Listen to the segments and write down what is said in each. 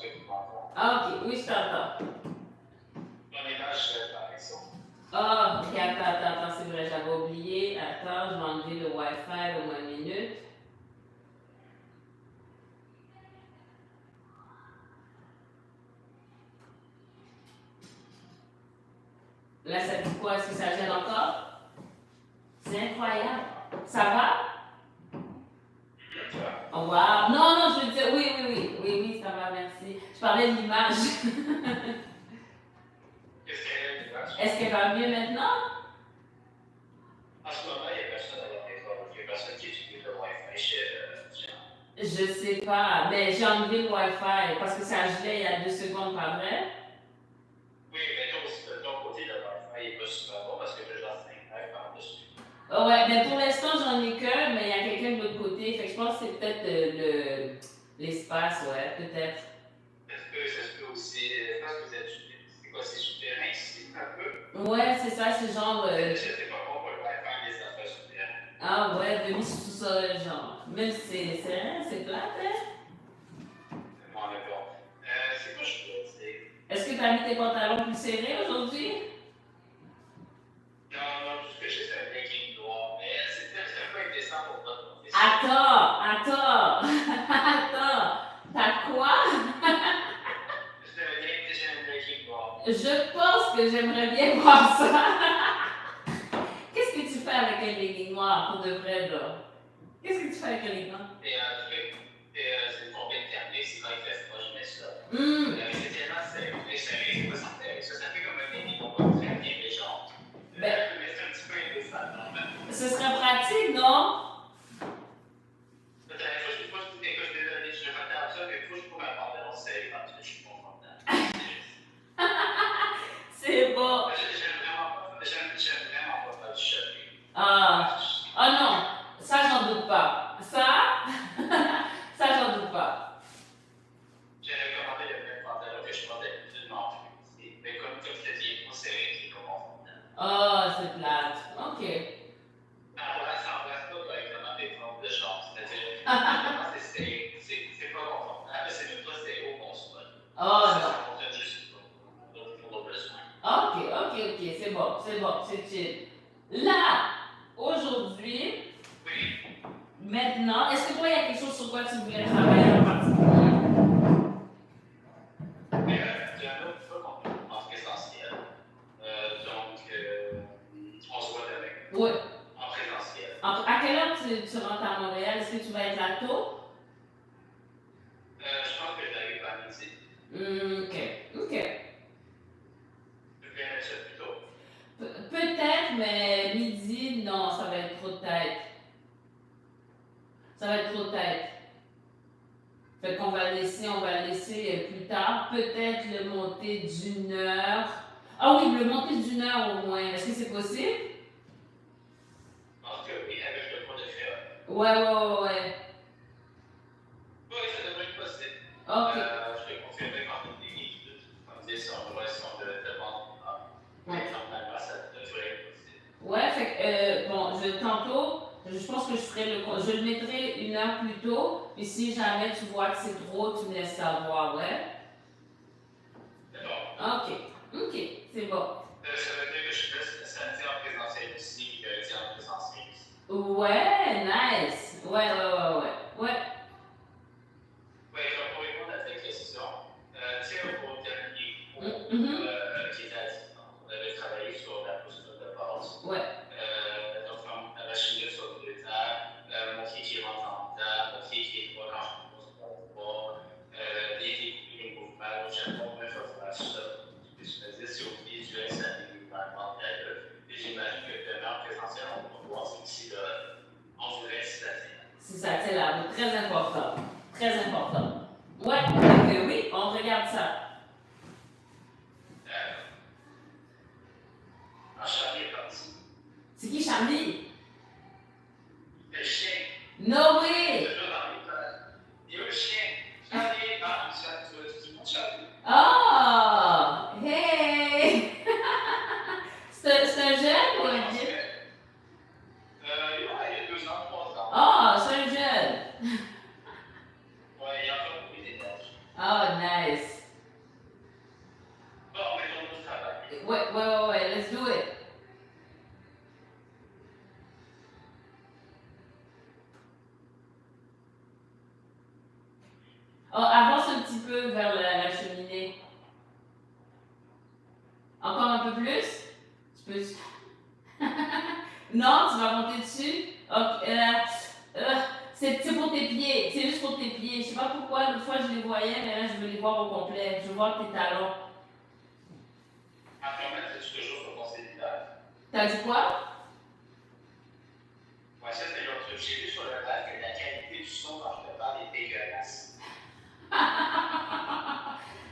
que tu m'entends. Ah, ok, oui, je t'entends. Ton image d'apparition. Ah, ok, attends, c'est vrai, j'avais oublié. Attends, je vais enlever le Wi-Fi au moins une minute. Là, ça dit quoi? Est-ce que ça gêne encore? C'est incroyable. Ça va? Oh, wow. Non, non, je veux dire, oui, ça va, merci. Je parlais de l'image. Qu'est-ce qu'elle est l'image? Est-ce qu'elle va mieux maintenant? En ce moment, il n'y a personne à la maison. Il n'y a personne qui utilise le Wi-Fi chez Jean. Je sais pas, mais j'ai enlevé le Wi-Fi parce que ça gelait il y a 2 secondes, pas vrai? Oui, mais toi aussi, de ton côté, le Wi-Fi n'est pas super bon parce que tu as genre 5 lives par-dessus. Ouais, mais pour l'instant, j'en ai qu'un, mais il y a quelqu'un de l'autre côté. Fait que je pense que c'est peut-être l'espace, ouais, peut-être. Est-ce que aussi, je pense que vous êtes, c'est quoi, c'est souterrain ici, un peu? Ouais, c'est ça, c'est genre. C'est pas bon pour le Wi-Fi, les affaires souterraines. Ah ouais, demi-sous-sol, genre. Même si c'est plate, hein? Bon, d'accord. C'est quoi je voulais dire? Est-ce que t'as mis tes pantalons plus serrés aujourd'hui? Non, ce que j'ai, c'est un legging noir, mais c'est un peu indécent pour toi. Attends! T'as quoi? J'ai un legging noir. Je pense que j'aimerais bien voir ça. Qu'est-ce que tu fais avec un legging noir pour de vrai, là? Qu'est-ce que tu fais avec un legging noir? C'est une combien de terminé, c'est quand il fait froid, je mets ça. Mm. C'est tellement serré, c'est pas ça fait comme un legging, on va très bien les jambes. Mais c'est un petit peu indécent, non? Ce serait pratique, non? La dernière fois, je regarde ça, mais il faut que je trouve un pantalon serré parce que je suis confortable. C'est bon. J'aime vraiment pas faire du shopping. Ah non, ça j'en doute pas. Ça j'en doute pas. J'ai recommandé le même pantalon que je porte d'habitude non plus. Mais comme je te dis, il faut serrer, c'est pas confortable. Ah, c'est plate. Ok. Ça embrasse pas correctement des formes de genre. C'est-à-dire, c'est pas confortable, c'est même pas serré au bon spot. Oh non. Ça fonctionne juste pour nos besoins. Ok, c'est bon, c'est chill. Là, aujourd'hui, maintenant, est-ce que toi, il y a quelque chose sur quoi tu voulais travailler en particulier? Il y a un autre fois qu'on en présentiel. Donc, on se voit demain. Oui. En présentiel. À quelle heure tu rentres à Montréal? Est-ce que tu vas être là tôt? Je pense que j'arrive à midi. Ok. Tu viens mettre ça plus tôt? Peut-être, mais midi, non, ça va être trop tête. Fait qu'on va laisser plus tard. Peut-être le monter d'une heure. Ah oui, le monter d'une heure au moins. Est-ce que c'est possible? Je pense que oui, avec le cours de faire. Ouais. Oui, ça devrait être possible. Ok. Je vais confirmer quand on est comme dire si on doit de vendre. Ouais. Normalement, ça devrait être possible. Ouais, fait que, bon, tantôt, je pense que je le mettrai une heure plus tôt, puis si jamais tu vois que c'est trop, tu me laisses savoir, ouais? D'accord. Ok, c'est bon. Ça veut dire que je laisse samedi en présentiel ici, et lundi en présentiel ici. Ouais, nice. Ouais. Oui, pour répondre à ta question, tu sais, au dernier cours qui était à distance, on avait travaillé sur la posture de base. Ouais. Donc, la machine sur 2 temps, mon pied qui rentre en temps, mon pied qui est droit quand je pose mon bras, bien découper les mouvements, j'aime pas faire ça. Je me dis, si au pied du S, ça fait des mouvements de j'imagine que demain en présentiel, on va voir si on voudrait si ça tient. Si ça Oh, nice. Bon, mettons au travail. Ouais, let's do it. Oh, avance un petit peu vers la cheminée. Encore un peu plus? Tu peux... Non, tu vas monter dessus. Ok, c'est pour tes pieds. C'est juste pour tes pieds. Je sais pas pourquoi, l'autre fois je les voyais, mais là je veux les voir au complet. Je veux voir tes talons. Après, c'est ce que je veux penser du live. T'as dit quoi? Ouais, ça c'est l'autre truc. J'ai vu sur le live que la qualité du son quand je te parle est dégueulasse.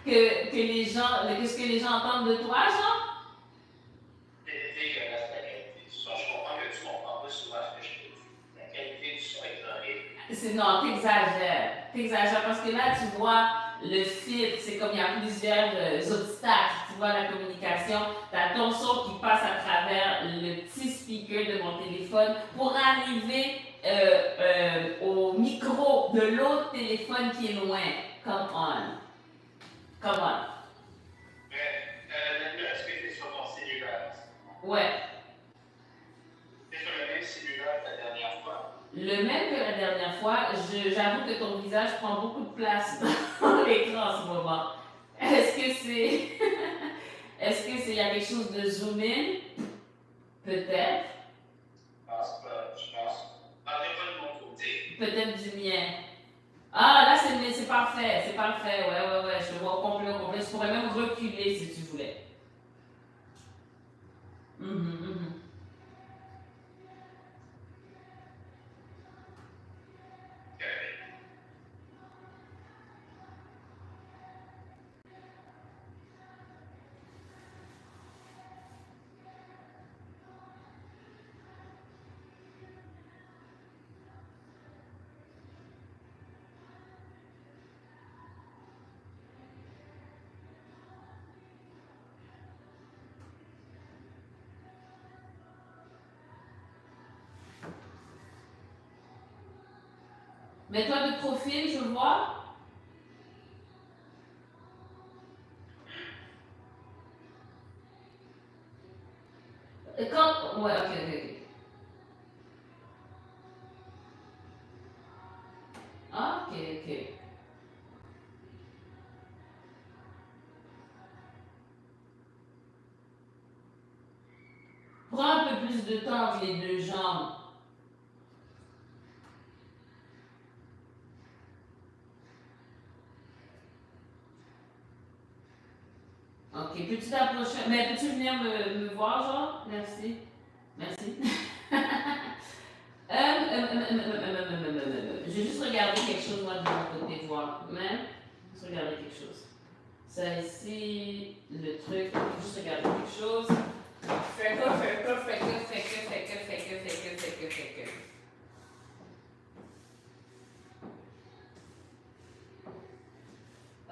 que les gens, ce que les gens entendent de toi, genre? C'est dégueulasse la qualité du son. Je comprends que tu comprends pas souvent ce que je te dis. La qualité du son est horrible. Non, t'exagères. T'exagères parce que là, tu vois le fil, c'est comme il y a plusieurs obstacles. Tu vois la communication. T'as ton son qui passe à travers le petit speaker de mon téléphone pour arriver au micro de l'autre téléphone qui est loin. Come on. Come on. Est-ce que c'est sur ton cellulaire? Ouais. C'est sur le même cellulaire que la dernière fois? Le même que la dernière fois, j'avoue que ton visage prend beaucoup de place dans l'écran en ce moment. Est-ce que c'est. Est-ce que c'est. Il y a quelque chose de zoom in? Peut-être. Je pense. Ah, des fois de mon côté. Peut-être du mien. Ah, là, c'est parfait. C'est parfait. Ouais. Je te vois au complet, au complet. Je pourrais même reculer si tu voulais. Mets-toi de profil, je vois. Quand. Ouais, ok. Ah, ok. Prends un peu plus de temps entre les deux jambes. Ok, peux-tu t'approcher? Mais peux-tu venir me voir, genre? Merci. Je vais juste regarder quelque chose, moi, de mon côté, voir. Mais, juste regarder quelque chose. Ça ici, le truc, juste regarder quelque chose. Fait que.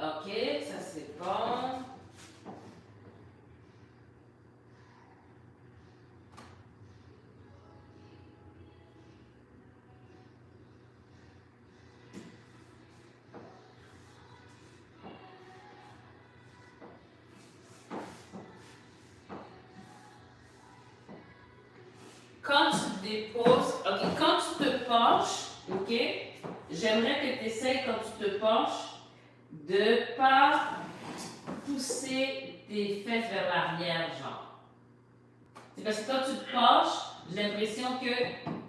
Ok, ça c'est bon. Quand tu déposes, ok, quand tu te penches, ok, j'aimerais que tu essayes quand tu te penches de ne pas pousser tes fesses vers l'arrière, genre. C'est parce que quand tu te penches, j'ai l'impression que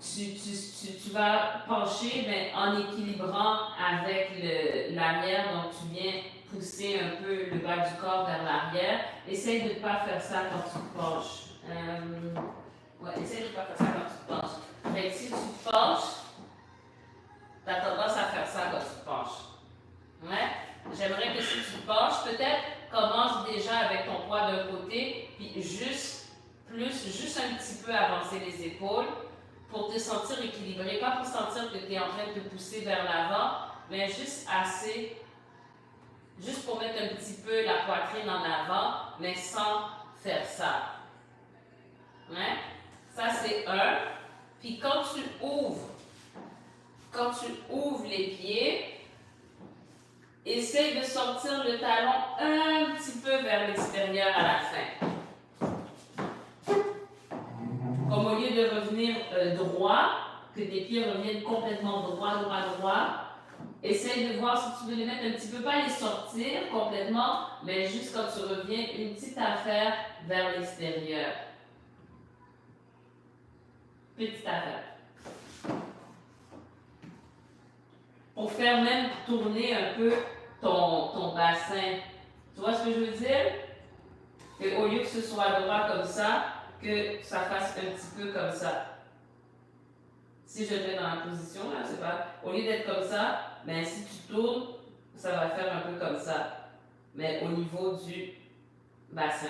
tu vas pencher mais en équilibrant avec l'arrière, donc tu viens pousser un peu le bas du corps vers l'arrière. Essaye de ne pas faire ça quand tu te penches. Ouais, essaye de ne pas faire ça quand tu te penches. Fait que si tu te penches, tu as tendance à faire ça quand tu te penches. Ouais? J'aimerais que si tu te penches, peut-être commence déjà avec ton poids d'un côté, puis juste un petit peu avancer les épaules pour te sentir équilibré. Pas pour sentir que tu es en train de te pousser vers l'avant, mais juste assez, juste pour mettre un petit peu la poitrine en avant, mais sans faire ça. Ouais? Ça, c'est un. Puis quand tu ouvres les pieds, essaye de sortir le talon un petit peu vers l'extérieur à la fin. Comme au lieu de revenir droit, que tes pieds reviennent complètement droit, essaye de voir si tu veux les mettre un petit peu, pas les sortir complètement, mais juste quand tu reviens, une petite affaire vers l'extérieur. Petite affaire. Pour faire même tourner un peu ton bassin. Tu vois ce que je veux dire? Et au lieu que ce soit droit comme ça, que ça fasse un petit peu comme ça. Si je te mets dans la position, là, c'est pas. Au lieu d'être comme ça, ben, si tu tournes, ça va faire un peu comme ça. Mais au niveau du bassin.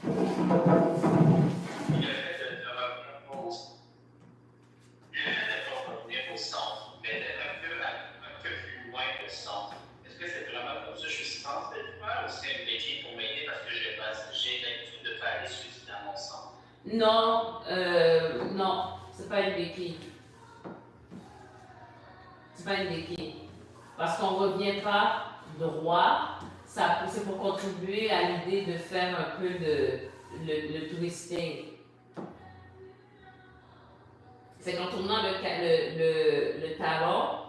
Le fait de revenir au centre, mais d'être un peu plus loin que le centre. Est-ce que c'est vraiment comme ça que je suis censé le faire ou c'est une béquille pour m'aider parce que j'ai l'habitude de faire les suicides dans mon centre? Non, c'est pas une béquille. C'est pas une béquille. Parce qu'on ne revient pas droit. C'est pour contribuer à l'idée de faire un peu le twisting. C'est qu'en tournant le talon,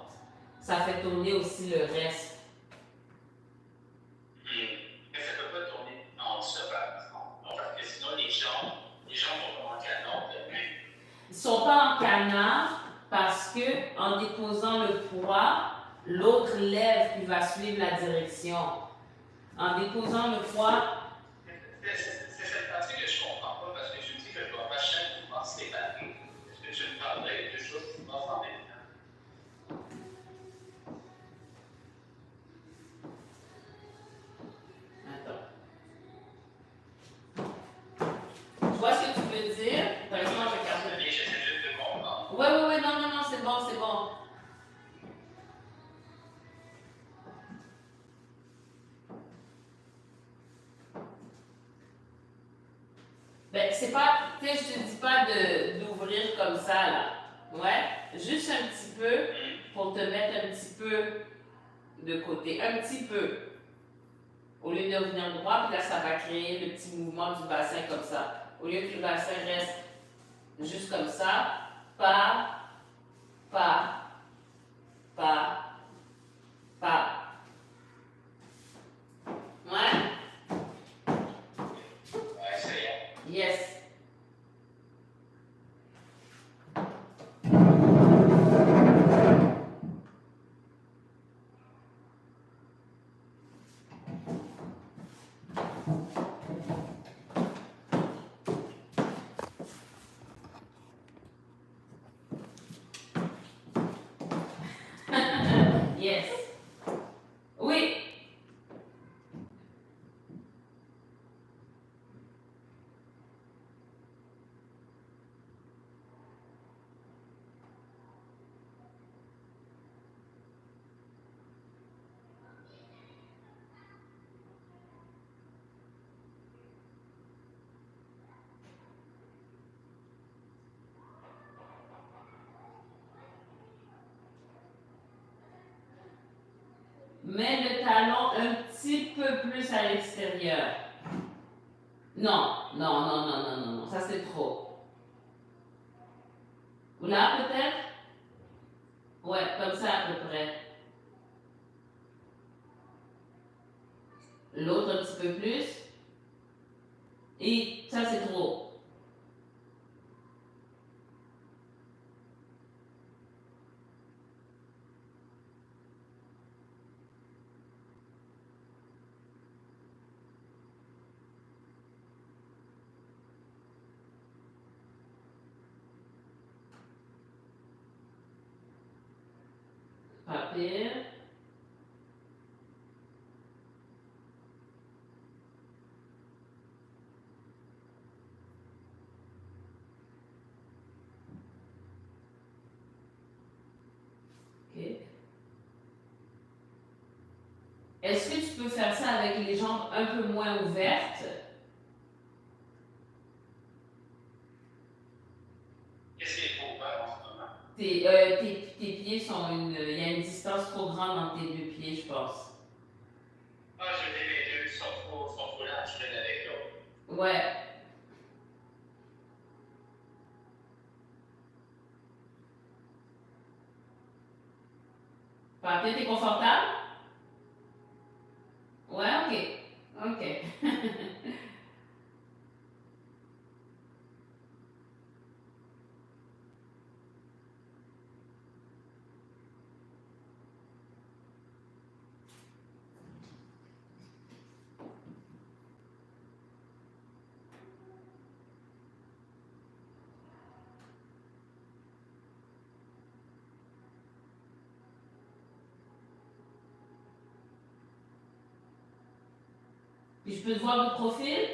ça fait tourner aussi le reste. Mais ça ne peut pas tourner en dessous, par exemple. Parce que sinon, les jambes vont en canard de même. Ils ne sont pas en canard parce que en déposant le poids, l'autre lève puis va suivre la direction. En déposant le poids. C'est cette partie que je ne comprends pas parce que je me dis que je dois pas chaque mouvement se séparer. Est-ce que tu me parlerais de deux choses qui passent en même temps? Tu vois ce que tu veux dire? Par exemple, j'essaie juste de comprendre. Oui, non, c'est bon. Ben, c'est pas, tu sais, je te dis pas d'ouvrir comme ça, là. Ouais, juste un petit peu pour te mettre un petit peu de côté, un petit peu. Au lieu de revenir droit, puis là, ça va créer le petit mouvement du bassin comme ça. Au lieu que le bassin reste juste comme ça, pas. Ouais? Ouais, ça y est. Yes. Yes. Oui. Mets le talon un petit peu plus à l'extérieur. Non, ça c'est trop. Là peut-être? Ouais, comme ça à peu près. L'autre un petit peu plus. Et ça c'est trop. Pas pire. OK. Est-ce que tu peux faire ça avec les jambes un peu moins ouvertes? Qu'est-ce qu'il faut faire en ce moment? Tes pieds pieds sont il y a une distance trop grande entre tes deux pieds, je pense. Ah, je dis les deux sont trop larges l'un avec l'autre. Ouais. Parfait, t'es confortable? Ouais, ok. Ok. Puis je peux te voir de profil?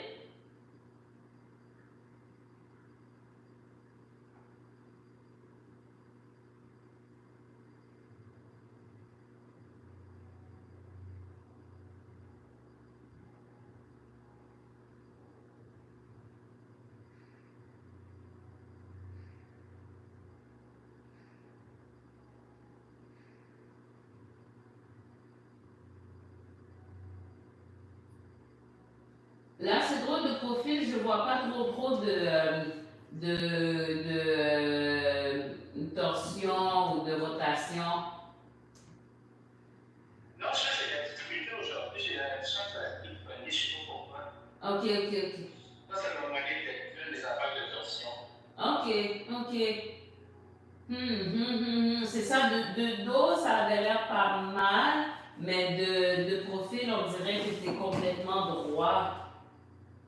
Là, c'est drôle de profil, je vois pas trop de torsion ou de rotation. Non, ça, j'ai la difficulté aujourd'hui. J'ai l'impression que ça a été pogné, je sais pas pourquoi. Ok. Ça m'a manqué peut-être des affaires de torsion. Ok. C'est ça, de dos, ça avait l'air pas mal, mais de profil, on dirait que t'es complètement droit.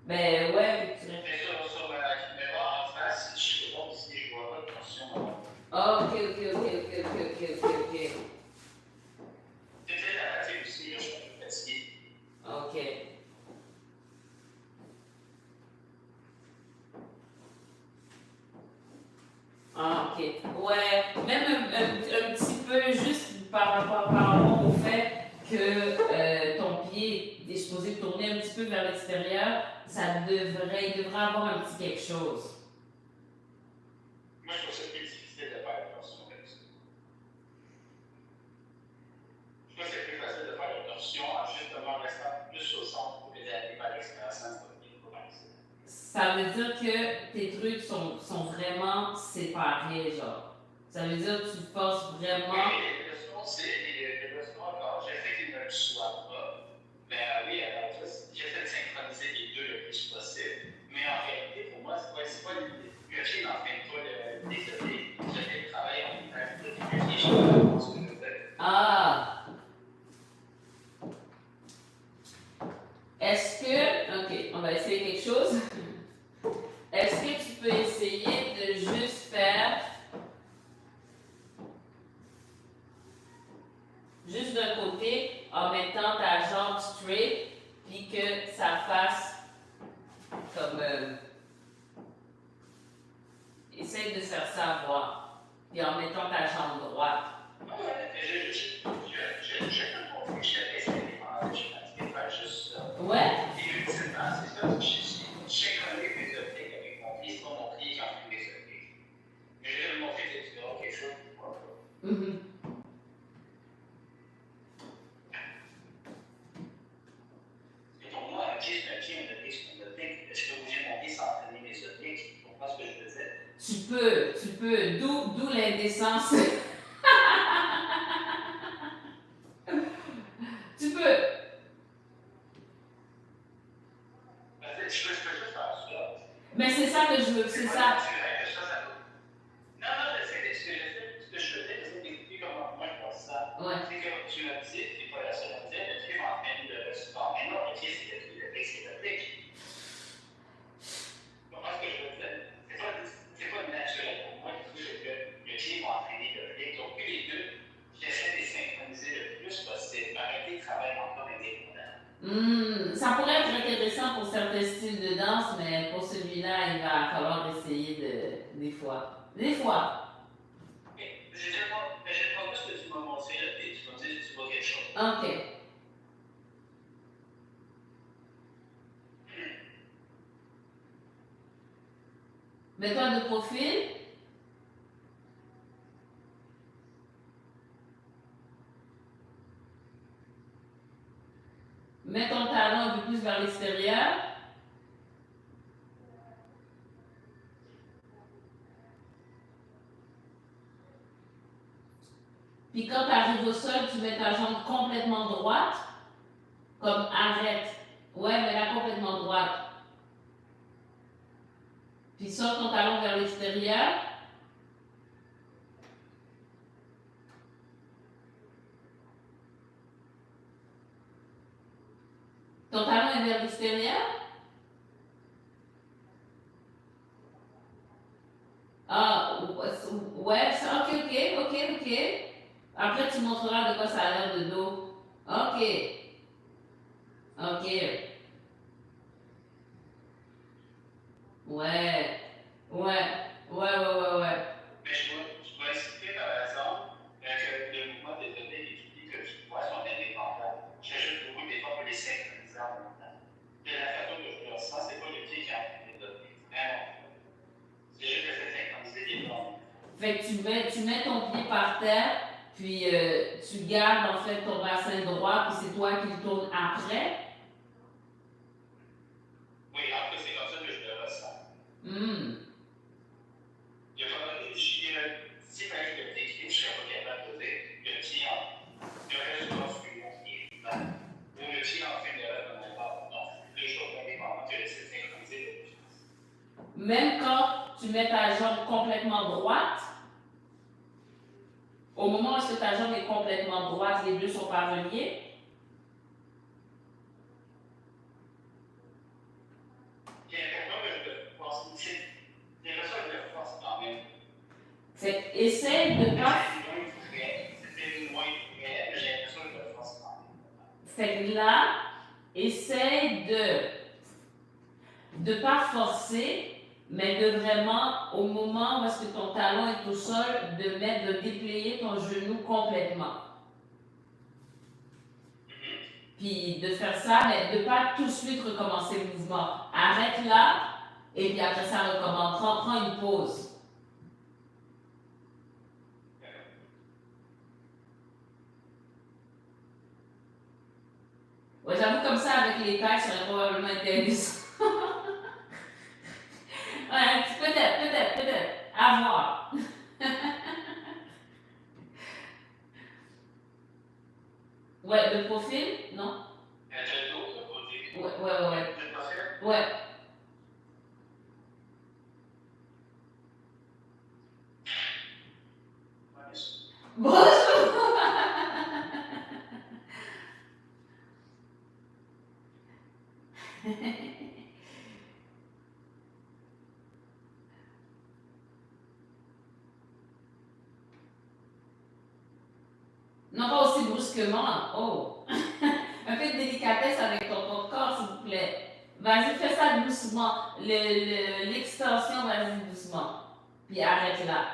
Ben ouais, tu Mais sur ma caméra en face, je sais pas si je vois pas de torsion. Ok. C'est peut-être la fatigue aussi, je suis un peu fatigué. Ok. Ah, ok. Ouais, même un petit peu juste par rapport au fait que ton pied est supposé tourner un petit peu vers l'extérieur, il devrait avoir un petit quelque chose. Moi, je trouve ça plus difficile de faire la torsion comme ça. Je trouve que c'est plus facile de faire la torsion en justement restant plus au centre pour les aller par l'extérieur sans se bloquer pour ça. Ça veut dire que tes trucs sont vraiment séparés, genre. Ça veut dire que tu forces vraiment. Oui, les leçons, encore, j'essaie qu'ils ne le soient pas. Mais oui, alors j'essaie de synchroniser les deux le plus possible. Mais en réalité, pour moi, c'est pas l'idée. Le pied n'entraîne pas l'idée. Je fais le travail en même temps que le pied, je comprends ce que je fais. Ah! Est-ce que. Ok, on va essayer quelque chose. Est-ce que tu peux essayer de juste faire. Juste d'un côté, en mettant ta jambe straight, puis que ça fasse comme. Essaye de faire ça voir. Puis en mettant ta jambe droite. J'ai compris que j'avais essayé pendant que je pratiquais faire juste ça. Ouais? Et ultimement, c'est ça. Je synchronise mes optiques avec mon pied. C'est pas mon pied qui entraîne mes optiques. Mais je vais me montrer que tu verras quelque chose. Et pour moi, un pied, c'est un pied, un optique, c'est un optique. Est-ce que bouger mon pied sans entraîner mes optiques? Tu comprends ce que je veux dire? Tu peux. D'où l'indécence. Tu peux. Je peux juste faire ça. Mais c'est ça que je veux, c'est ça. Non, je sais ce que je faisais, j'essaie d'expliquer comment moi je vois ça. Ouais. C'est que tu l'as dit, tu n'es pas la seule à dire, le pied m'entraîne le support. Mais non, le pied, c'est le pied. Tu comprends ce que je veux dire? C'est pas naturel pour moi de dire que le pied va entraîner le pied. Donc, les deux, j'essaie de les synchroniser le plus possible. Arrêter de travailler encore indépendamment. Ça pourrait être intéressant pour certains styles de danse, mais pour celui-là, il va falloir essayer des fois. Des fois. Je ne sais pas ce que tu m'as montré, et tu m'as dit que tu vois quelque chose. Ok. Mets-toi de profil. Mets ton talon un peu plus vers l'extérieur. Puis quand tu arrives au sol, tu mets ta jambe complètement droite, comme arrête. Ouais, mets-la complètement droite. Puis sors ton talon vers l'extérieur. Ton talon est vers l'extérieur? Ah, ouais, ok. Après, tu montreras de quoi ça a l'air de dos. Ok. Ouais. Mais je dois expliquer par exemple que le mouvement des données étudiés que tu vois sont indépendants. J'ajoute beaucoup d'efforts pour les synchroniser en même temps. De la façon que je le ressens, c'est pas le pied qui a les données. Vraiment. C'est juste le fait de synchroniser les données. Fait que tu mets ton pied par terre, puis tu gardes en fait ton bassin droit, puis c'est toi qui le tournes après. Oui, en fait, c'est comme ça que je le ressens. Mm. Il va falloir réfléchir. Si par exemple je le décris, je ne serais pas capable de dire le pied en. Le reste du corps suit mon pied. Ou le pied en fait de reste de mon corps. Donc, deux choses indépendantes que j'essaie de synchroniser. Même quand tu mets ta jambe complètement droite, au moment où ta jambe est complètement droite, les deux sont pas reliés. Fait essaye de pas. Fait que là, essaye de pas forcer, mais de vraiment, au moment où est-ce que ton talon est au sol, de déplier ton genou complètement. Puis de faire ça, mais de pas tout de suite recommencer le mouvement. Arrête là, et puis après ça recommence. Prends une pause. Ouais, j'avoue comme ça, avec les tailles, ça aurait probablement été intéressant. Ouais, peut-être. À voir. Ouais, le profil, non? Ouais. Bonjour! Non, pas aussi brusquement. Oh! Un peu de délicatesse avec ton corps, s'il vous plaît. Vas-y, fais ça doucement. L'extension, vas-y doucement. Puis arrête là.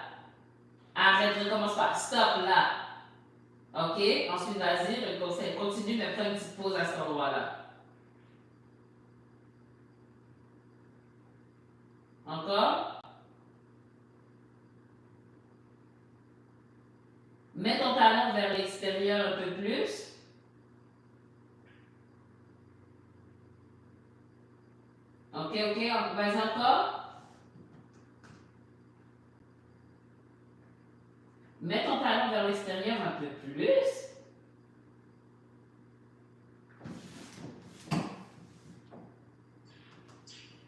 Arrête, recommence pas. Stop là. OK? Ensuite, vas-y, continue, mais prends une petite pause à cet endroit-là. Encore? Mets ton talon vers l'extérieur un peu plus. OK, vas-y encore. Mets ton talon vers l'extérieur un peu plus.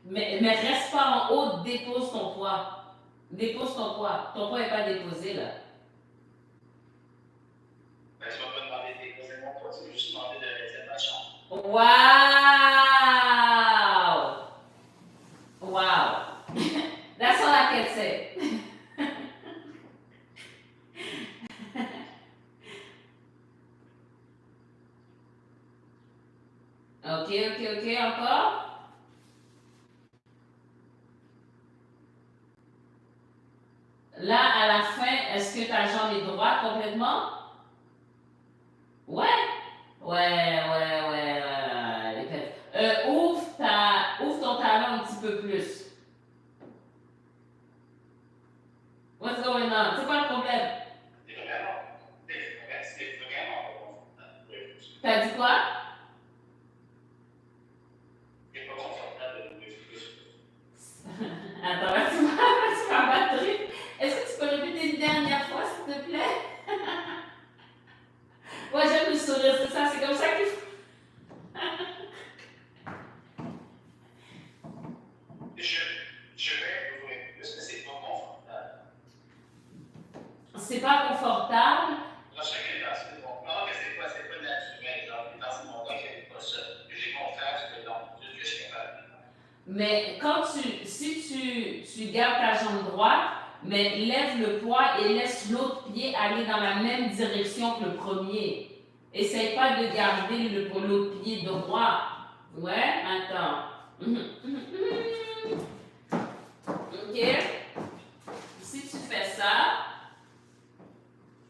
Mais reste pas en haut, dépose ton poids. Dépose ton poids. Ton poids n'est pas déposé là. Ben, tu vas pas demander de déposer mon poids, tu veux juste demander de rester ma chambre. Wow! That's all I can say. OK, encore. Là, à la fin, est-ce que ta jambe est droite complètement? Ouais. Ouvre ton talon un petit peu plus. What's going on? C'est quoi le problème? C'est vraiment pas bon. T'as dit quoi? Mais si tu gardes ta jambe droite, mais lève le poids et laisse l'autre pied aller dans la même direction que le premier. Essaye pas de garder l'autre pied droit. Ouais, attends. Ok? Si tu fais ça,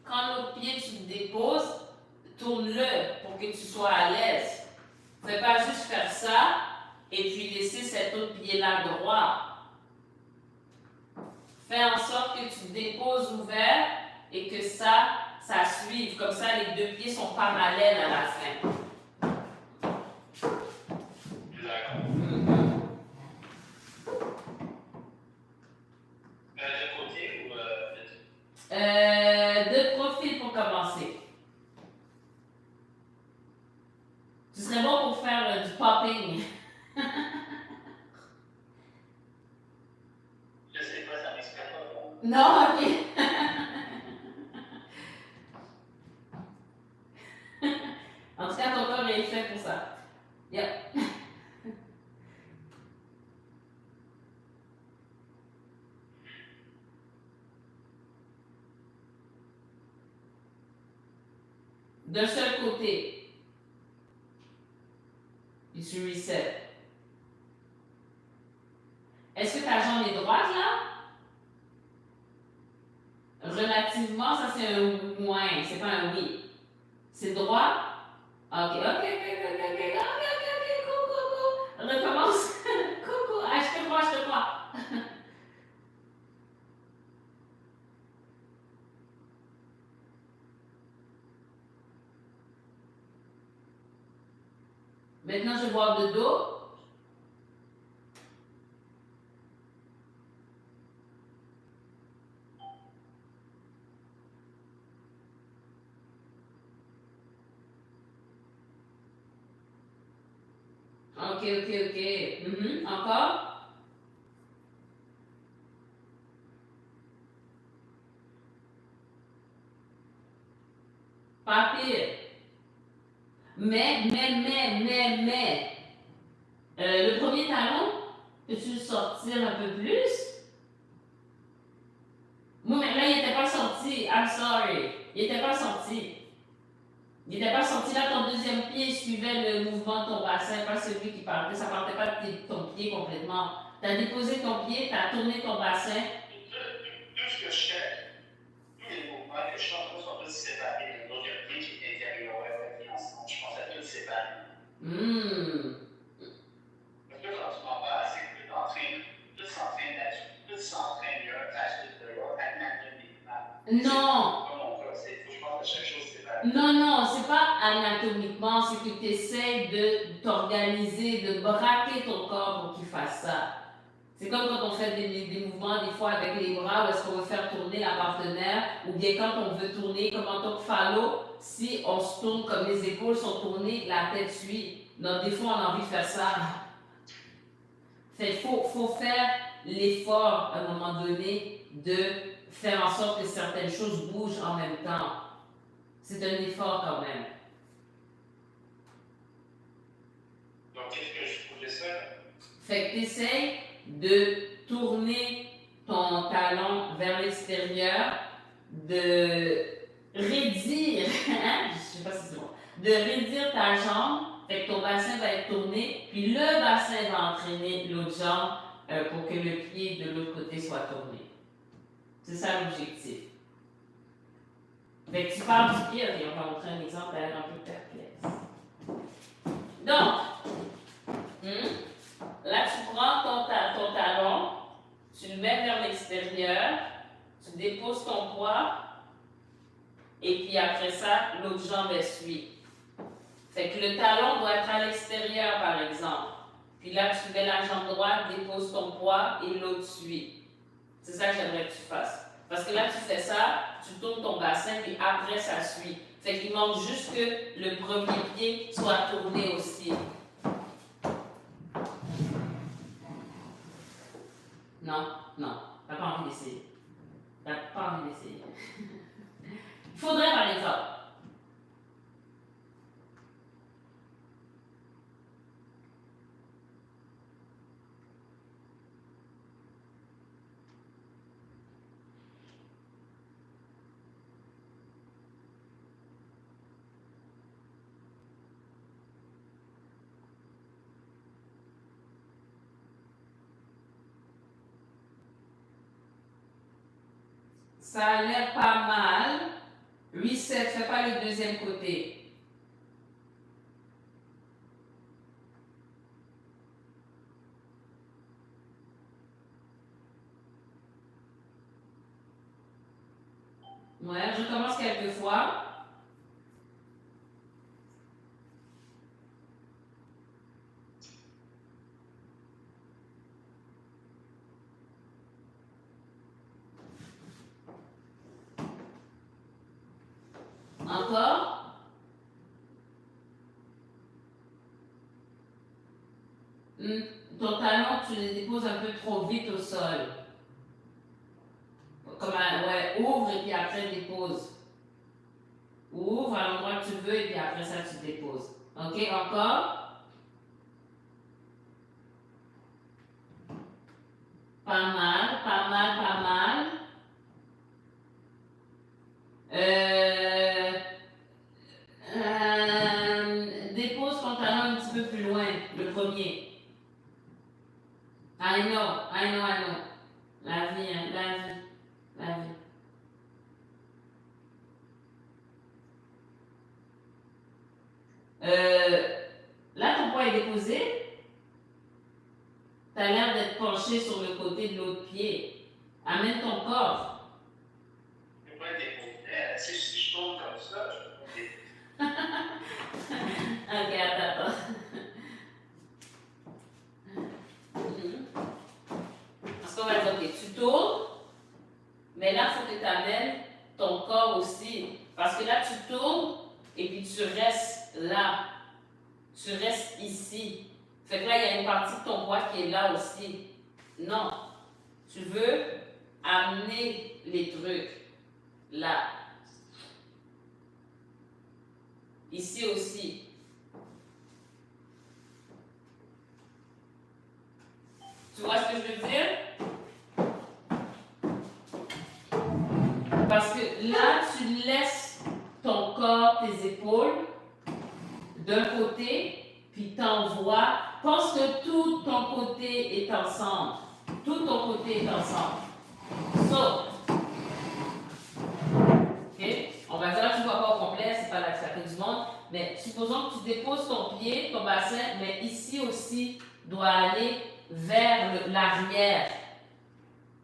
quand l'autre pied tu le déposes, tourne-le pour que tu sois à l'aise. Fais pas juste faire ça et puis laisser cet autre pied-là droit. Fais en sorte que tu déposes ouvert et que ça suive. Comme ça, les deux pieds sont parallèles à la fin. D'accord. De côté ou de profil pour commencer. Tu serais bon pour faire du popping. Je sais pas, ça m'explique pas. Non, ok. En tout cas, ton corps est fait pour ça. Yep. D'un seul côté. Et tu reset. Est-ce que ta jambe est droite là? Relativement, ça c'est un moins, c'est pas un oui. C'est droit? Ok, go. Recommence. Coucou, ah, je te crois. Maintenant, je vois de dos. Ok. Encore. Pas pire. Mais. Le premier talon, peux-tu le sortir un peu plus? Moi, mais là, il n'était pas sorti. I'm sorry. Il n'était pas sorti. Là, ton deuxième pied suivait le mouvement de ton bassin, pas celui qui partait. Ça ne partait pas de ton pied complètement. Tu as déposé ton pied, tu as tourné ton bassin. Tout ce que je fais, tous les mouvements que je fais en sont tous séparés. Donc, il y a le pied qui est intérieur, ouais, ensemble. Je pense à tout séparer. Parce que quand tu m'en parles, c'est que tout s'entraîne là-dessus. Tout s'entraîne l'un à la suite de l'autre, anatomiquement. Non! Pas mon cas, je pense à chaque chose séparée. Non, c'est pas anatomiquement, c'est que tu essaies de t'organiser, de braquer ton corps pour qu'il fasse ça. C'est comme quand on fait des mouvements, des fois avec les bras, où est-ce qu'on veut faire tourner la partenaire, ou bien quand on veut tourner, comme en tant que phallo, si on se tourne comme les épaules sont tournées, la tête suit. Donc, des fois, on a envie de faire ça. Fait faut faire l'effort, à un moment donné, de faire en sorte que certaines choses bougent en même temps. C'est un effort quand même. Donc, qu'est-ce que je voulais ça? Fait que tu essaies de tourner ton talon vers l'extérieur, de raidir, je sais pas si c'est bon, de raidir ta jambe, fait que ton bassin va être tourné, puis le bassin va entraîner l'autre jambe pour que le pied de l'autre côté soit tourné. C'est ça l'objectif. Fait que tu parles du pied, ok, on va montrer un exemple à l'air un peu perplexe. Donc, là, tu prends ton talon, tu le mets vers l'extérieur, tu déposes ton poids, et puis après ça, l'autre jambe suit. Fait que le talon doit être à l'extérieur, par exemple. Puis là, tu mets la jambe droite, déposes ton poids, et l'autre suit. C'est ça que j'aimerais que tu fasses. Parce que là, tu fais ça, tu tournes ton bassin, puis après, ça suit. Fait qu'il manque juste que le premier pied soit tourné aussi. Non, t'as pas envie d'essayer. Il faudrait, par exemple. Ça a l'air pas mal. Reset, fais pas le deuxième côté. Ouais, je commence quelques fois. Encore. Ton talon, tu le déposes un peu trop vite au sol. Comme un, ouais, ouvre et puis après dépose. Ouvre à l'endroit que tu veux et puis après ça tu déposes. Ok, encore. Pas mal, pas mal, pas mal. Dépose ton talon un petit peu plus loin, le premier. I know. La vie, hein, la vie. Là, ton poids est déposé. Tu as l'air d'être penché sur le côté de l'autre pied. Amène ton corps. Le poids est déposé. Si je tourne comme ça, je peux Ok, attends. Parce qu'on va dire, ok, tu tournes, mais là, il faut que tu amènes ton corps aussi. Parce que là, tu tournes et puis tu restes là. Tu restes ici. Fait que là, il y a une partie de ton poids qui est là aussi. Non. Tu veux amener les trucs là. Ici aussi. Tu vois ce que je veux dire? Parce que là, tu laisses ton corps, tes épaules d'un côté, puis t'envoies. Pense que tout ton côté est ensemble. Tout ton côté est ensemble. So, ok? On va dire, là, tu ne vois pas au complet, c'est pas la fête du monde, mais supposons que tu déposes ton pied, ton bassin, mais ici aussi doit aller vers l'arrière,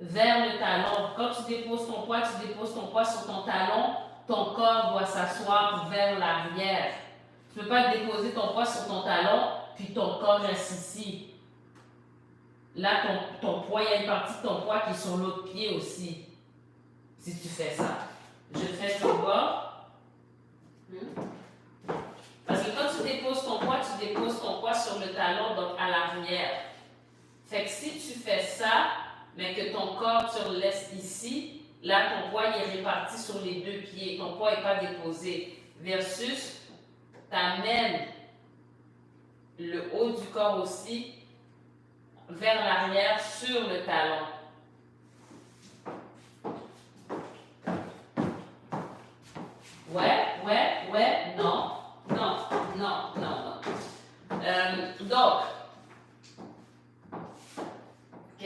vers le talon. Quand tu déposes ton poids sur ton talon, ton corps doit s'asseoir vers l'arrière. Tu ne peux pas déposer ton poids sur ton talon, puis ton corps reste ici. Là, ton poids, il y a une partie de ton poids qui est sur l'autre pied aussi, si tu fais ça. Je fais ton bas. Parce que quand tu déposes ton poids sur le talon, donc à l'arrière. Fait que si tu fais ça, mais que ton corps, tu le laisses ici, là, ton poids il est réparti sur les deux pieds. Ton poids n'est pas déposé. Versus, tu amènes le haut du corps aussi vers l'arrière sur le talon. Ouais, non. Donc, ok,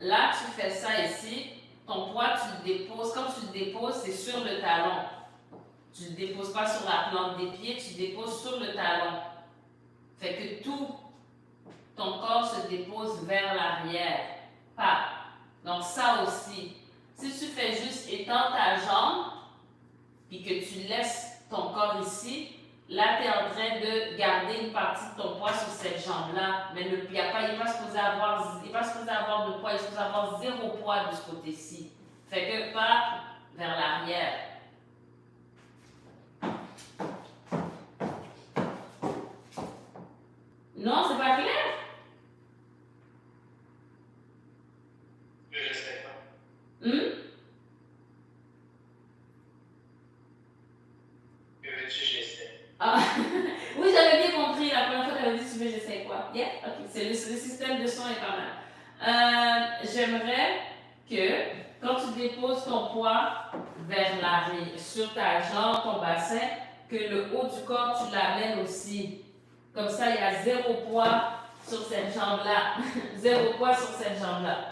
là tu fais ça ici, ton poids tu le déposes, quand tu le déposes c'est sur le talon. Tu ne le déposes pas sur la plante des pieds, tu le déposes sur le talon. Fait que tout ton corps se dépose vers l'arrière. Pas. Donc ça aussi. Si tu fais juste étendre ta jambe, puis que tu laisses ton corps ici, là tu es en train de garder une partie de ton poids sur cette jambe-là. Mais il n'est pas supposé avoir de poids, il est supposé avoir zéro poids de ce côté-ci. Fait que pas vers l'arrière. Non, c'est pas clair? Je sais pas. Que veux-tu, j'essaie? Ah, oui, j'avais bien compris la première fois que tu avais dit tu veux, j'essaie quoi? Yeah, ok, le système de son est pas mal. J'aimerais que quand tu déposes ton poids vers l'arrière, sur ta jambe, ton bassin, que le haut du corps, tu l'amènes aussi. Comme ça, il y a zéro poids sur cette jambe-là. Zéro poids sur cette jambe-là.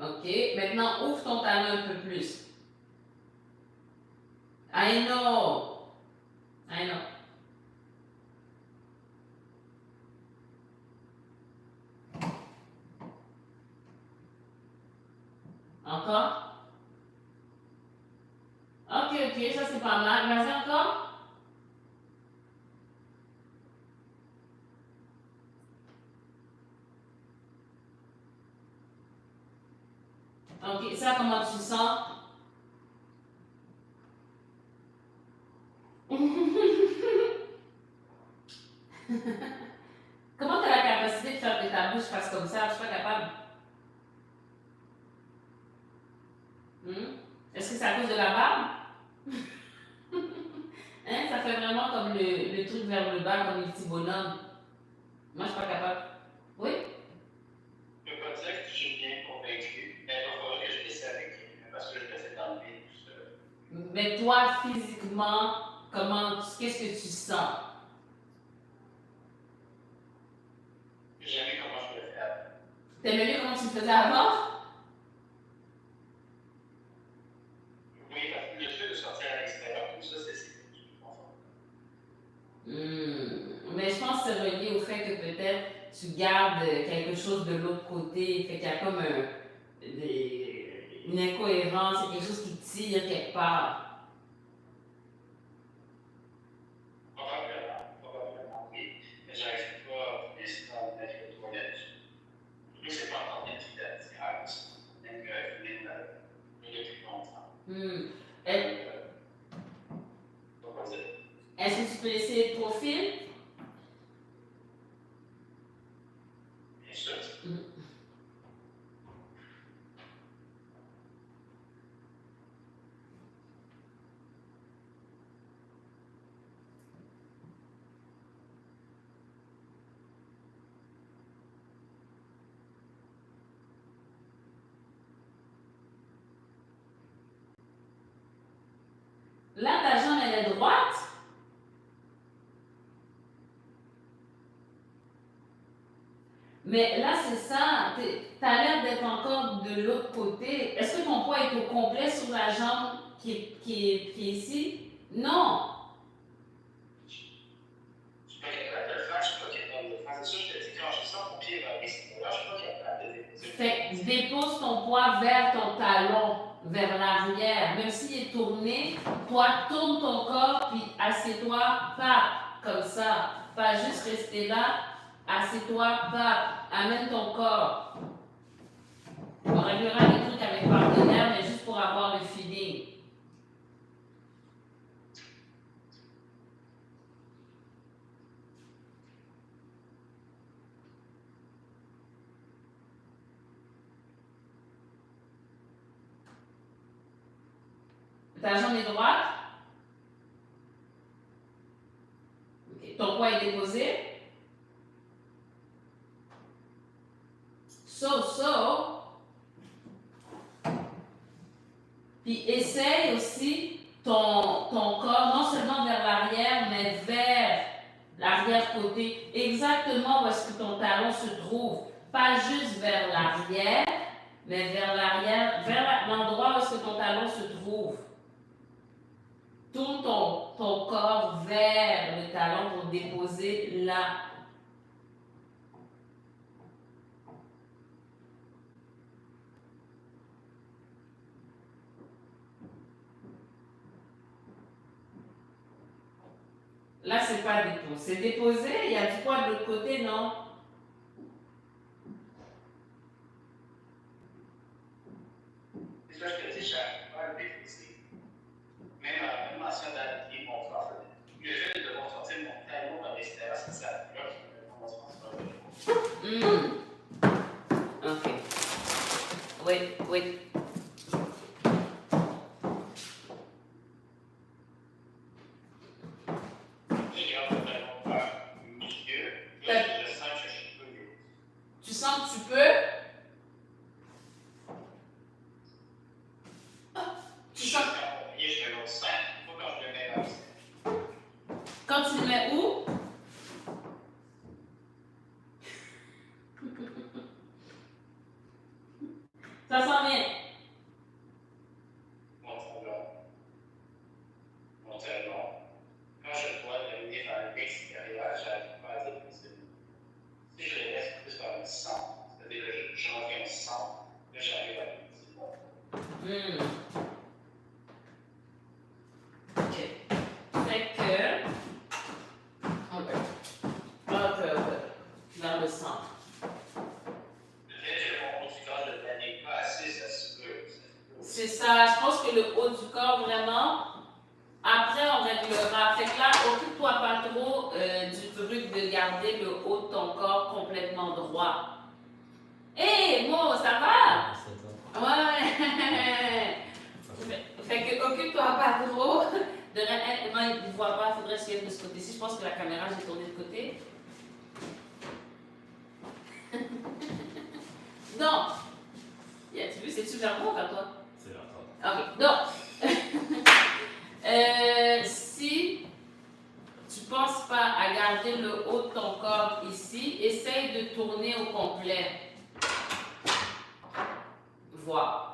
OK. Maintenant, ouvre ton talon un peu plus. I know. I know. Encore? OK, OK, ça c'est pas mal. Vas-y encore. OK, ça comment tu sens? Comment tu as la capacité de faire que ta bouche fasse comme ça? Je suis pas capable. Est-ce que c'est à cause de la barbe? Hein? Ça fait vraiment comme le truc vers le bas, comme les petits bonhommes. Moi, je suis pas capable. Oui? Je peux pas dire que je suis bien convaincu, mais il va falloir que je l'essaie avec quelqu'un parce que je l'essaie d'enlever tout seul. Mais toi, physiquement, qu'est-ce que tu sens? J'aime comment je le fais avant. T'aimais mieux comment tu le faisais avant? Oui, parce que le fait de sortir à l'extérieur, tout ça, c'est plus confortable. Mais je pense que c'est relié au fait que peut-être tu gardes quelque chose de l'autre côté, fait qu'il y a comme une incohérence, il y a quelque chose qui tire quelque part. Probablement, oui. Mais j'arrive pas pour l'instant à mettre le doigt là-dessus. Lui, c'est pas encore bien tout à fait. Même que venir depuis longtemps. Est-ce que tu peux essayer de profil? Bien sûr. Là, ta jambe, elle est droite. Mais là, c'est ça. Tu as l'air d'être encore de l'autre côté. Est-ce que ton poids est au complet sur la jambe qui est ici? Non. Je suis pas capable de le faire, je suis pas capable de le faire. C'est sûr, je te dis, quand je sens mon pied va baisser, je suis pas capable de déposer. Fait que dépose ton poids vers ton talon, vers l'arrière. Même s'il est tourné, toi, tourne ton corps, puis assieds-toi, pas comme ça. Pas juste rester là. Assieds-toi, pas. Amène ton corps. On réglera les trucs avec partenaire, mais juste pour avoir le feeling. Ta jambe est droite. Okay. Ton poids est déposé. So. Puis essaye aussi ton corps, non seulement vers l'arrière, mais vers l'arrière-côté. Exactement où est-ce que ton talon se trouve. Pas juste vers l'arrière, mais vers l'arrière, vers l'endroit où est-ce que ton talon se trouve. Tourne ton corps vers le talon pour déposer là. Là, c'est pas déposé. C'est déposé, il y a du poids de l'autre côté, non? C'est ça, je te dis, j'arrive pas à le déposer. Même en ancien d'habiller mon corps, le fait de devoir sortir mon talon à l'extérieur, c'est ça. On va se transformer. Ok. Wait. Tu sens que tu peux? Tu sens que... Quand tu le mets où? Ça sent ça. Je pense que le haut du corps, vraiment. Après, on réglera. Fait que là, occupe-toi pas trop du truc de garder le haut de ton corps complètement droit. Hé, Mo, ça va? Ouais. Fait que occupe-toi pas trop. Moi, il ne voit pas, il faudrait se mettre de ce côté-ci. Je pense que la caméra, j'ai tourné de côté. Donc, tu vu, c'est-tu vers moi ou vers toi? C'est vers toi. Ok, donc, si tu ne penses pas à garder le haut de ton corps ici, essaye de tourner au complet. Voir.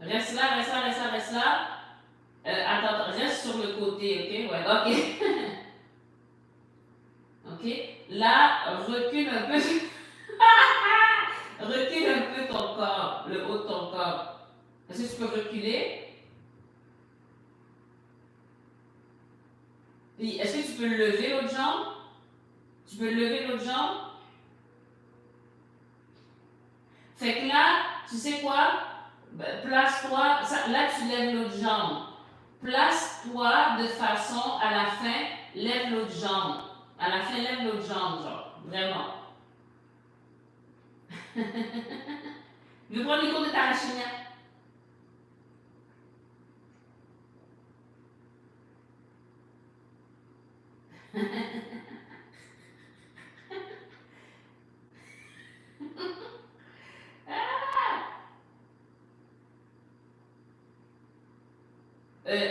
Reste là, reste là, reste là, reste là. Attends, reste sur le côté, ok? Ouais, ok. Ok. Là, recule un peu. Recule un peu ton corps, le haut de ton corps. Est-ce que tu peux reculer? Puis, est-ce que tu peux lever l'autre jambe? Tu peux lever l'autre jambe? Fait que là, tu sais quoi? Place-toi, là tu lèves l'autre jambe. Place-toi de façon, à la fin, lève l'autre jambe. À la fin, lève l'autre jambe, genre. Vraiment. Je veux prendre les cours de Tarachina.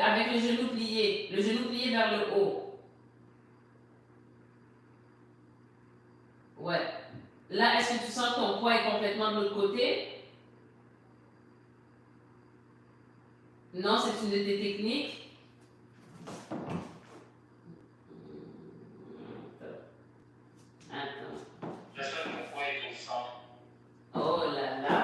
Avec le genou plié vers le haut. Ouais. Là, est-ce que tu sens que ton poids est complètement de l'autre côté? Non, c'est une de tes techniques. Attends. J'espère que mon poids est constant. Oh là là.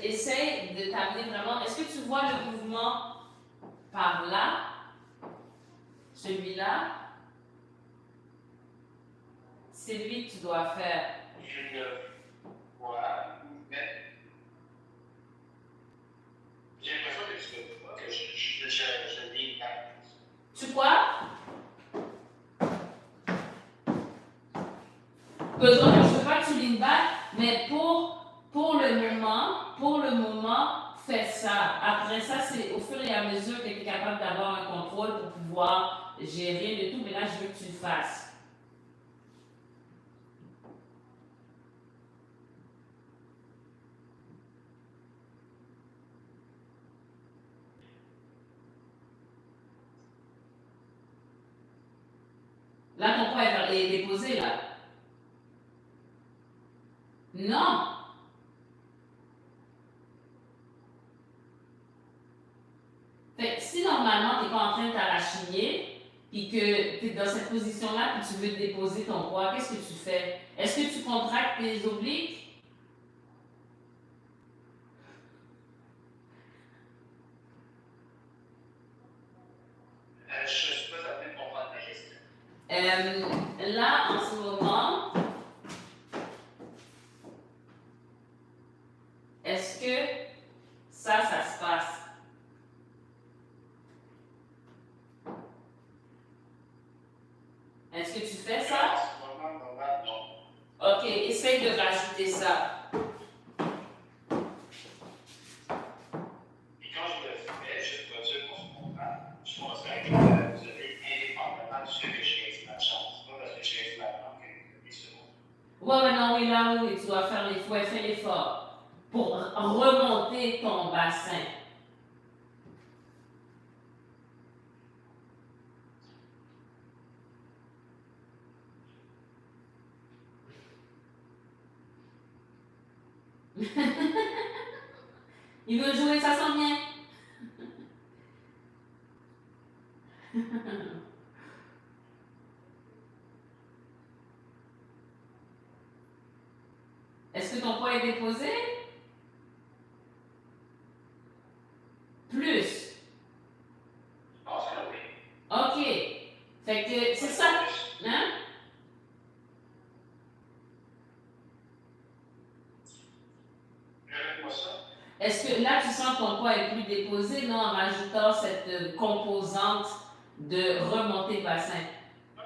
Essaye de t'amener vraiment. Est-ce que tu vois le mouvement par là? Celui-là? C'est lui que tu dois faire. Je le vois, mais j'ai l'impression que tu ne veux pas que je lis la. Tu quoi? Besoin que je ne veux pas que tu lignes back, mais pour le moment, fais ça. Après ça, c'est au fur et à mesure que tu es capable d'avoir un contrôle pour pouvoir gérer le tout, mais là, je veux que tu le fasses. Là, ton poids est déposé, là. Non! Fait que si normalement, tu n'es pas en train de t'arrachigner, puis que tu es dans cette position-là, puis tu veux déposer ton poids, qu'est-ce que tu fais? Est-ce que tu contractes tes obliques? Je ne suis pas certain de comprendre la question. Là, en ce moment, est-ce que ça se passe? Est-ce que tu fais ça? Non. Ok, essaye de rajouter ça. Et quand je le fais, je dois dire qu'on se comprend. Je considère que vous avez indépendamment du fait que j'ai ma chance. Pas parce que j'ai ma langue que vous avez Ouais, non, oui, là, oui, tu dois faire l'effort. Fais l'effort pour remonter ton bassin. Il veut jouer, ça sent bien. Est-ce que ton poids est déposé? Plus. Je pense que oui. OK. Fait que c'est ça. Hein? Répète-moi ça. Est-ce que là, tu sens que ton poids est plus déposé, non, en rajoutant cette composante de remontée de bassin? Un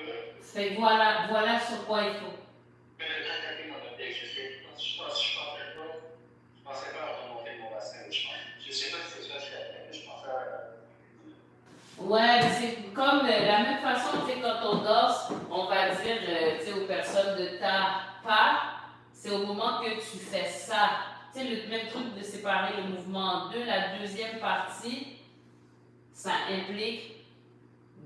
peu. Fait que voilà sur quoi il faut. Mais le temps qu'à mon objectif, je pensais pas à remonter mon bassin. Je sais pas si c'est ça que je fais, mais je pensais à... Ouais, c'est comme la même façon, tu sais, quand on danse, on va dire, tu sais, aux personnes de ta part, c'est au moment que tu fais ça. Tu sais, le même truc de séparer le mouvement en deux. La deuxième partie, ça implique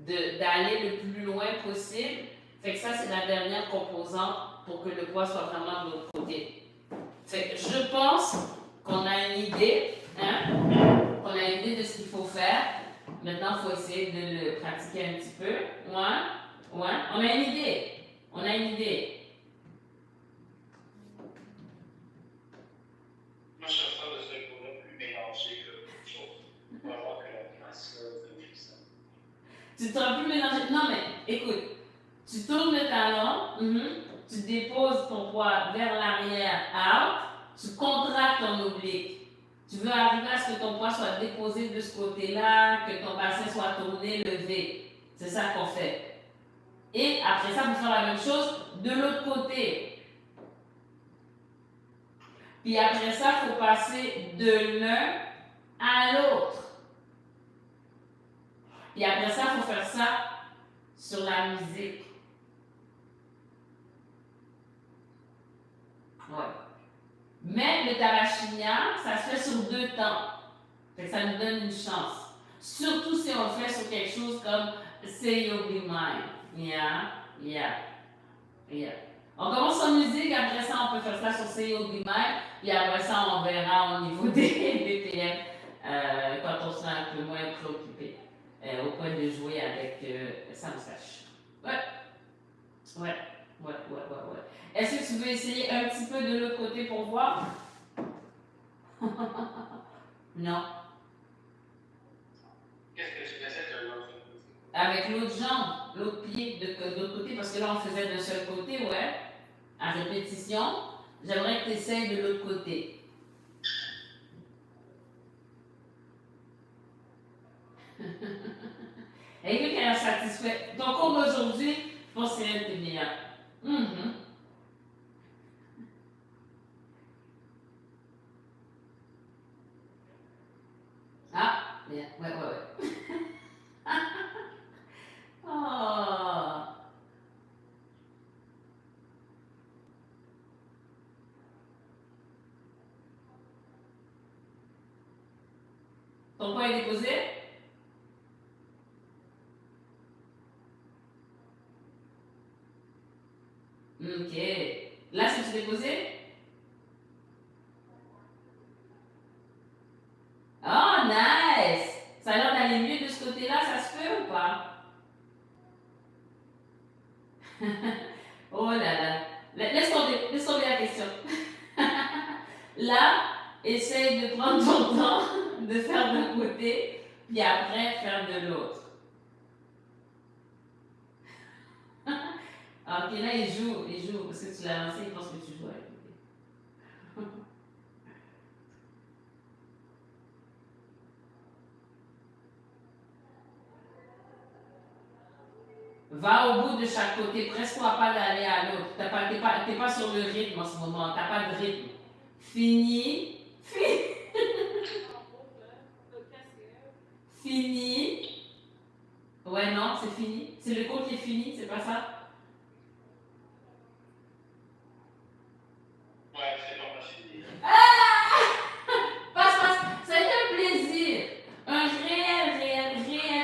d'aller le plus loin possible. Fait que ça, c'est la dernière composante pour que le poids soit vraiment de l'autre côté. Fait que je pense qu'on a une idée, hein? On a une idée de ce qu'il faut faire. Maintenant, il faut essayer de le pratiquer un petit peu. Ouais. On a une idée. Moi, je sors de ce cours-là plus mélangé que autre chose. On va voir que la classe là, ça. Tu t'auras plus mélangé. Non, mais écoute, tu tournes le talon, tu déposes ton poids vers l'arrière, out, tu contractes ton oblique. Tu veux arriver à ce que ton poids soit déposé de ce côté-là, que ton bassin soit tourné, levé. C'est ça qu'on fait. Et après ça, vous faites la même chose de l'autre côté. Puis après ça, il faut passer de l'un à l'autre. Puis après ça, il faut faire ça sur la musique. Ouais. Mais le Tarashinya, ça se fait sur 2 temps. Fait que ça nous donne une chance. Surtout si on le fait sur quelque chose comme Say You'll Be Mine. Yeah. On commence en musique, après ça, on peut faire ça sur Say You'll Be Mine, puis après ça, on verra au niveau des BPM quand on sera un peu moins préoccupé au point de jouer avec Sam Sash. Ouais. Est-ce que tu veux essayer un petit peu de l'autre côté pour voir? Non. Qu'est-ce que tu essaies de l'autre côté? Avec l'autre jambe, l'autre pied de l'autre côté, parce que là on faisait d'un seul côté, ouais. À répétition, j'aimerais que tu essayes de l'autre côté. Et quelqu'un est satisfait. Donc, comme aujourd'hui, je pense que c'est un de tes meilleurs. Ah, bien, ouais. Oh. Ton poids est déposé? Ok. Là, c'est-tu déposé? Oh, nice! Ça a l'air d'aller mieux de ce côté-là, ça se peut ou pas? Oh là là. Laisse tomber la question. Là, essaye de prendre ton temps, de faire d'un côté, puis après faire de l'autre. Ok, là, il joue, parce que tu l'as lancé, il pense que tu joues avec lui. Va au bout de chaque côté, presse-toi pas d'aller à l'autre. T'es pas sur le rythme en ce moment, t'as pas de rythme. Fini. Ouais, non, c'est fini. C'est le cours qui est fini, c'est pas ça? Ouais, c'est pas facile. Passe. Ça a été un plaisir. Un réel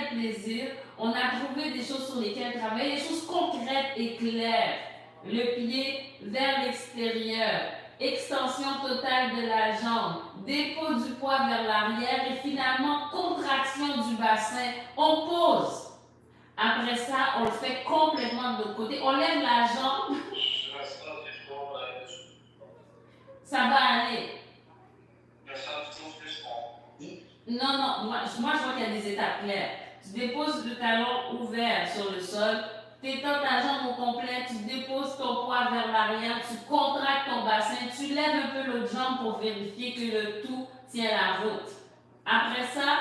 plaisir. On a trouvé des choses sur lesquelles travailler, des choses concrètes et claires. Le pied vers l'extérieur. extension totale de la jambe, dépôt du poids vers l'arrière et finalement contraction du bassin. On pose. Après ça, on le fait complètement de l'autre côté. On lève la jambe. Ça va aller. Non, non, moi je vois qu'il y a des étapes claires. Tu déposes le talon ouvert sur le sol, tu étends ta jambe au complet, tu déposes ton poids vers l'arrière, tu contractes ton bassin, tu lèves un peu l'autre jambe pour vérifier que le tout tient la route. Après ça,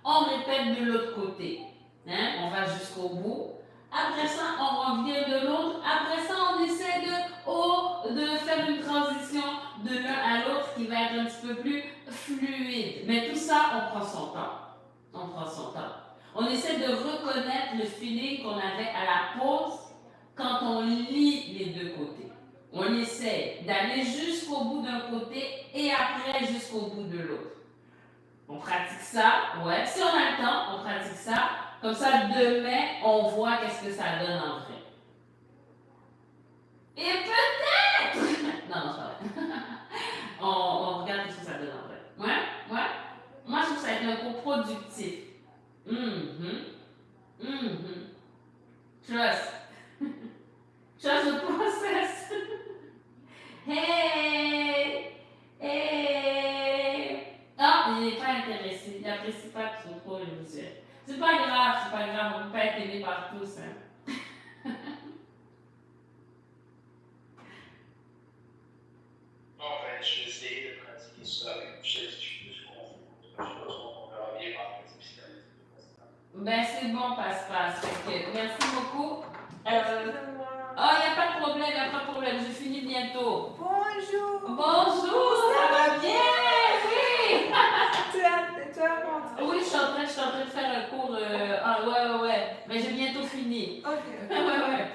on répète de l'autre côté. Hein? On va jusqu'au bout. Après ça, on revient de l'autre. Après ça, on essaie de faire une transition de l'un à l'autre qui va être un petit peu plus fluide. Mais tout ça, on prend son temps. On prend son temps. On essaie de reconnaître le feeling qu'on avait à la pause quand on lit les deux côtés. On essaie d'aller jusqu'au bout d'un côté et après jusqu'au bout de l'autre. On pratique ça, ouais. Si on a le temps, on pratique ça. Comme ça, demain, on voit qu'est-ce que ça donne en vrai. Et peut-être... non, non, c'est pas vrai. on regarde ce que ça donne en vrai. Ouais, ouais. Moi, je trouve que ça va être un cours productif. Trust. Trust the process. Hey! Hey! Ah, il n'est pas intéressé. Il n'apprécie pas trop le visuel. C'est pas grave, on ne peut pas être aimé par tous. Hein. Bon, ben, je vais essayer de pratiquer ça avec je qu'on verra bien par ben, c'est bon, passe-passe. Merci beaucoup. Il n'y a pas de problème, Je finis bientôt. Bonjour. Bonjour, ça va bien? Oui. Tu as rentré? Oui, je suis en train de faire un cours. Ouais. Mais j'ai bientôt fini. Ok. ouais.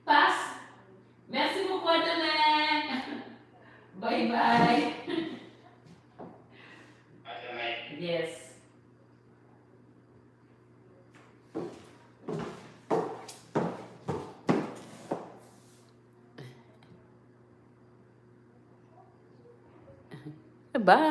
Passe. Merci beaucoup, à demain. Bye bye. À demain. Yes. Bye.